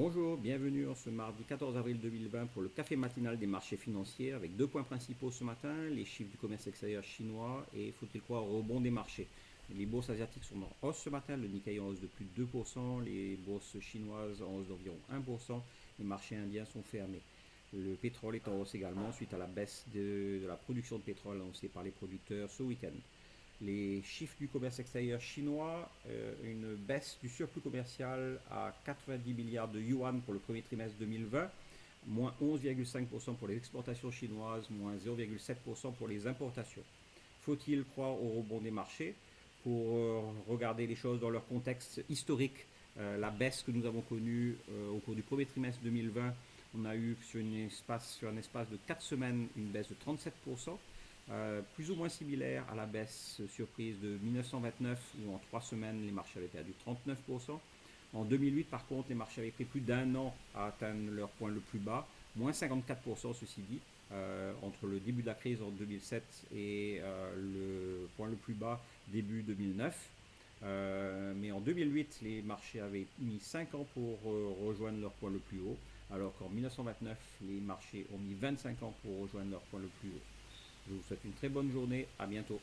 Bonjour, bienvenue en ce mardi 14 avril 2020 pour le café matinal des marchés financiers avec deux points principaux ce matin, les chiffres du commerce extérieur chinois et faut-il croire au rebond des marchés. Les bourses asiatiques sont en hausse ce matin, le Nikkei en hausse de plus de 2%, les bourses chinoises en hausse d'environ 1%, les marchés indiens sont fermés. Le pétrole est en hausse également suite à la baisse de la production de pétrole annoncée par les producteurs ce week-end. Les chiffres du commerce extérieur chinois, une baisse du surplus commercial à 90 milliards de yuan pour le premier trimestre 2020, moins 11,5% pour les exportations chinoises, moins 0,7% pour les importations. Faut-il croire au rebond des marchés? Pour regarder les choses dans leur contexte historique, la baisse que nous avons connue au cours du premier trimestre 2020, on a eu sur un espace de 4 semaines une baisse de 37%. Plus ou moins similaire à la baisse surprise de 1929 où en 3 semaines les marchés avaient perdu 39%. En 2008 par contre les marchés avaient pris plus d'un an à atteindre leur point le plus bas, moins 54% ceci dit, entre le début de la crise en 2007 et le point le plus bas début 2009. Mais en 2008, les marchés avaient mis 5 ans pour rejoindre leur point le plus haut, alors qu'en 1929, les marchés ont mis 25 ans pour rejoindre leur point le plus haut. Je vous souhaite une très bonne journée, à bientôt.